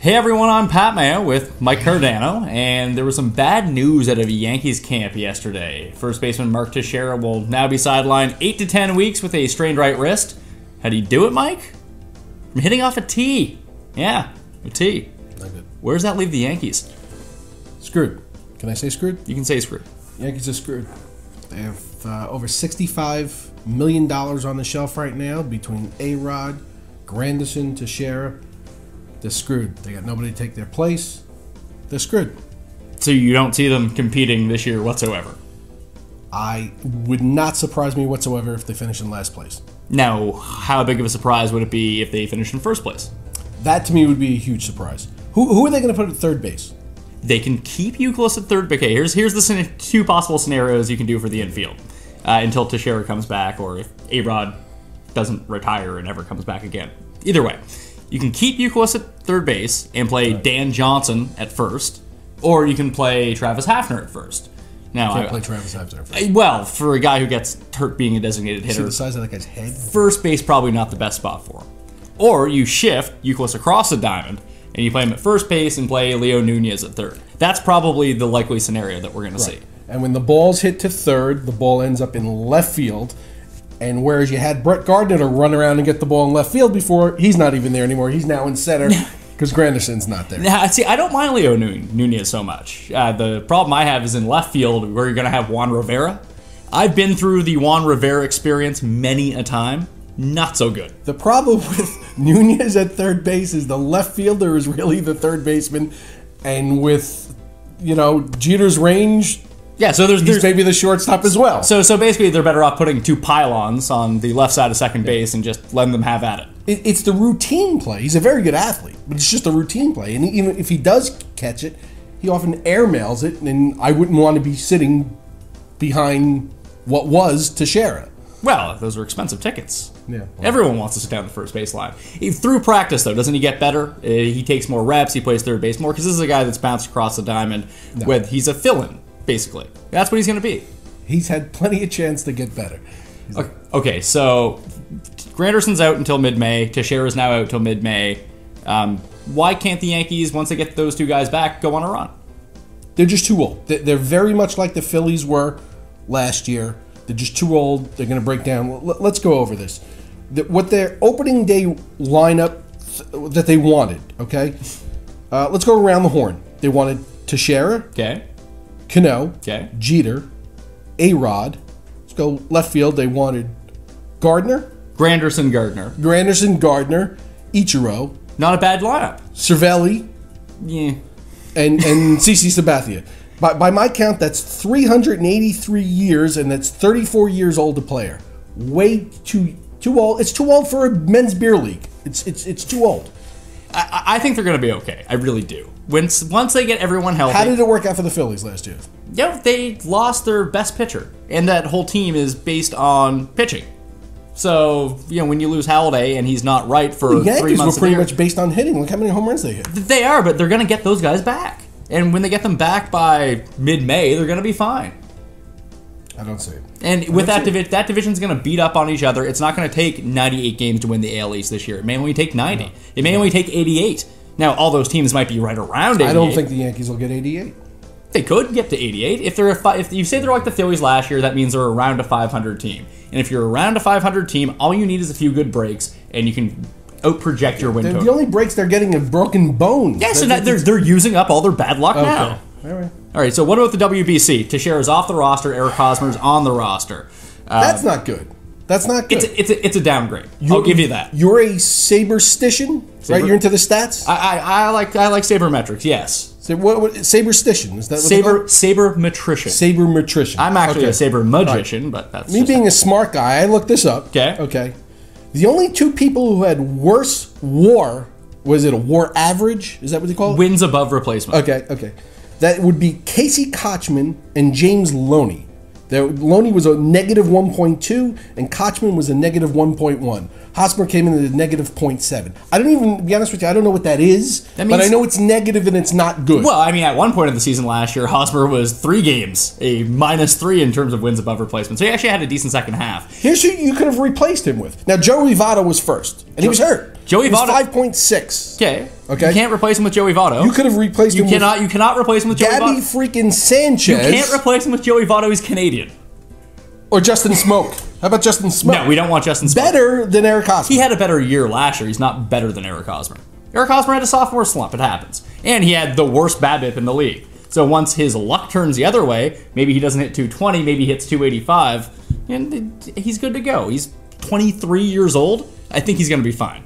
Hey everyone, I'm Pat Mayo with Mike Cardano, and there was some bad news out of Yankees camp yesterday. First baseman Mark Teixeira will now be sidelined 8 to 10 weeks with a strained right wrist. How'd he do it, Mike? From hitting off a tee. Yeah, a tee. Not good. Where does that leave the Yankees? Screwed. Can I say screwed? You can say screwed. Yankees are screwed. They have over $65 million on the shelf right now between A-Rod, Granderson, Teixeira. They're screwed. They got nobody to take their place. They're screwed. So you don't see them competing this year whatsoever? I would not surprise me whatsoever if they finish in last place. Now, how big of a surprise would it be if they finished in first place? That to me would be a huge surprise. Who are they going to put at third base? They can keep Youkilis at third. Okay, here's the two possible scenarios you can do for the infield until Teixeira comes back, or if A-Rod doesn't retire and never comes back again. Either way, you can keep Youkilis at third base and play Dan Johnson at first, or you can play Travis Hafner at first. Now, Can't play Travis Hafner at first. Well, for a guy who gets hurt being a designated hitter, See the size of that guy's head? first base probably not the best spot for him. Or you shift Youkilis across the diamond, and you play him at first base and play Leo Nunez at third. That's probably the likely scenario that we're going to see. And when the ball's hit to third, the ball ends up in left field. And whereas you had Brett Gardner to run around and get the ball in left field before, he's not even there anymore. He's now in center because Granderson's not there. Now, see, I don't mind Leo Nunez so much. The problem I have is in left field where you're going to have Juan Rivera. I've been through the Juan Rivera experience many a time. Not so good. The problem with Nunez at third base is the left fielder is really the third baseman. And with, Jeter's range, yeah, so there's maybe the shortstop as well. So basically they're better off putting two pylons on the left side of second base and just letting them have at it. It's the routine play. He's a very good athlete, but it's just a routine play. And even if he does catch it, he often airmails it, and I wouldn't want to be sitting behind what was Teixeira. Well, those are expensive tickets. Yeah, well. Everyone wants to sit down the first base line. Through practice, though, doesn't he get better? He takes more reps. He plays third base more because this is a guy that's bounced across the diamond. He's a fill-in, basically. That's what he's going to be. He's had plenty of chance to get better. Okay, so Granderson's out until mid-May. Teixeira's now out until mid-May. Why can't the Yankees, once they get those two guys back, go on a run? They're just too old. They're very much like the Phillies were last year. They're just too old. They're going to break down. Let's go over this. What their opening day lineup that they wanted, okay? Let's go around the horn. They wanted Teixeira, Okay. Cano, Okay. Jeter, A-Rod. Let's go left field. They wanted Gardner, Granderson, Gardner, Ichiro, not a bad lineup. Cervelli, Yeah. and CC Sabathia. By my count, that's 383 years, and that's 34 years old a player. Way too old. It's too old for a men's beer league. It's too old. I think they're going to be okay. I really do. Once they get everyone healthy. How did it work out for the Phillies last year? Yeah, they lost their best pitcher, and that whole team is based on pitching. So, when you lose Halladay and he's not right for 3 months The Yankees were pretty of the year, much based on hitting. Look how many home runs they hit. they are, but they're going to get those guys back. And when they get them back by mid-May, they're going to be fine. I don't see it. And with that division's going to beat up on each other. It's not going to take 98 games to win the AL East this year. It may only take 90. It may only take 88. Now, all those teams might be right around 88. I don't think the Yankees will get 88. They could get to 88. If you say they're like the Phillies last year, that means they're around a 500 team. And if you're around a 500 team, all you need is a few good breaks, and you can out-project your win total. The only breaks they're getting are broken bones. Yeah, so they're using up all their bad luck now. All right, so what about the WBC? Teixeira's off the roster. Eric Hosmer's on the roster. That's not good. That's not good. It's a downgrade. I'll give you that. You're a saberstitian, right? You're into the stats. I like sabermetrics. Yes. So what saberstitian is that? What sabermetrician. Sabermetrician. I'm actually a saber magician, but that's me being a smart guy. I looked this up. Okay. Okay. The only two people who had worse WAR, was it a WAR average? Is that what they call it? Wins above replacement. Okay. That would be Casey Kochman and James Loney. Loney was a negative 1.2, and Kochman was a negative 1.1. Hosmer came in at a negative 0.7. I don't even, to be honest with you, I don't know what that is, That but means- I know it's negative and it's not good. Well, I mean, at one point in the season last year, Hosmer was 3 games, a -3 in terms of wins above replacement. So he actually had a decent second half. Here's who you could have replaced him with. Now, Joey Votto was first, and he was hurt. Joey He was Votto- 5.6. Okay. Okay. You can't replace him with Joey Votto. You could have replaced him You cannot replace him with Joey Gabby Votto. freaking You Sanchez. can't replace him with Joey Votto. He's Canadian. Or Justin Smoke. How about Justin Smoke? No, we don't want Justin Smoke. Better than Eric Hosmer. He had a better year last year. He's not better than Eric Hosmer. Eric Hosmer had a sophomore slump. It happens. And he had the worst BABIP in the league. So once his luck turns the other way, maybe he doesn't hit 220, maybe he hits 285, and he's good to go. He's 23 years old. I think he's going to be fine.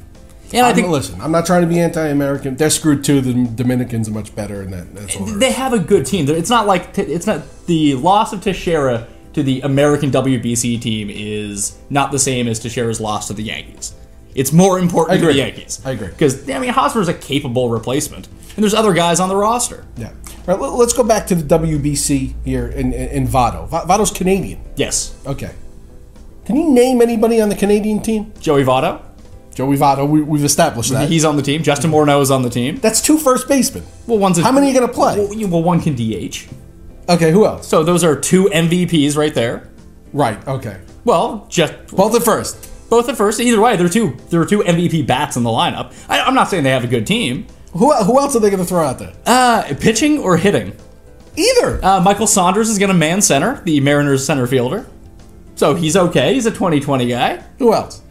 And I think listen, I'm not trying to be anti-American. They're screwed too. The Dominicans are much better, and that's all. they have a good team. It's not the loss of Teixeira to the American WBC team is not the same as Teixeira's loss to the Yankees. It's more important to the Yankees. I agree. Because, I mean, Hosmer's a capable replacement, and there's other guys on the roster. Yeah. All right, let's go back to the WBC here in Votto. Votto's Canadian. Yes. Okay. Can you name anybody on the Canadian team? Joey Votto. Joey Votto, we've established that. He's on the team. Justin Morneau is on the team. That's 2 first basemen. Well, How many are going to play? Well, one can DH. Okay, who else? So those are 2 MVPs right there. Right, okay. Well, just Both at first. both at first. Either way, there are two MVP bats in the lineup. I'm not saying they have a good team. Who else are they going to throw out there? Pitching or hitting? Either. Michael Saunders is going to man center, the Mariners center fielder. So he's okay. He's a 2020 guy. Who else?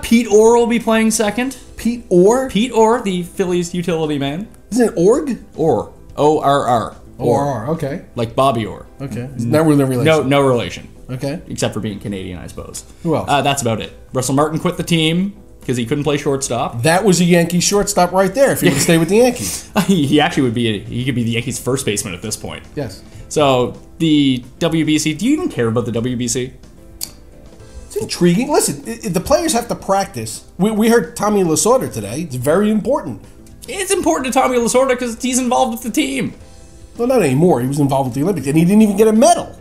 Pete Orr will be playing second. Pete Orr? Pete Orr, the Phillies utility man. Isn't it Org? Orr. O-R-R. Orr, okay. Like Bobby Orr. Okay. Not really relation. No relation. Okay. Except for being Canadian, I suppose. Who else? That's about it. Russell Martin quit the team because he couldn't play shortstop. That was a Yankee shortstop right there if he would stay with the Yankees. He actually would be. He could be the Yankees' first baseman at this point. Yes. So the WBC. Do you even care about the WBC? It's intriguing. Listen, the players have to practice. We heard Tommy Lasorda today. It's very important. It's important to Tommy Lasorda because he's involved with the team. Well, not anymore. He was involved with the Olympics, and he didn't even get a medal.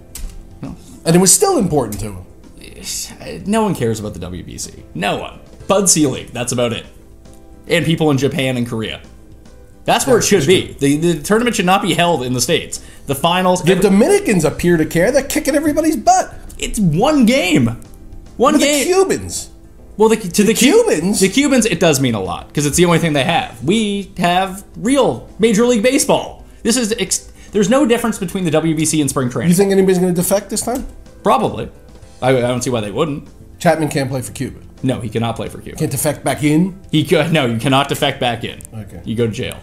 No. And it was still important to him. No one cares about the WBC. No one. Bud Selig. That's about it. And people in Japan and Korea. That's where it should be. The tournament should not be held in the States. The finals. The Dominicans appear to care. They're kicking everybody's butt. It's one game. One game. The Cubans. Well, the Cubans? The Cubans, it does mean a lot because it's the only thing they have. We have real Major League Baseball. This is there's no difference between the WBC and spring training. You think anybody's going to defect this time? Probably. I don't see why they wouldn't. Chapman can't play for Cuba. No, he cannot play for Cuba. Can't defect back in? No, you cannot defect back in. Okay. You go to jail.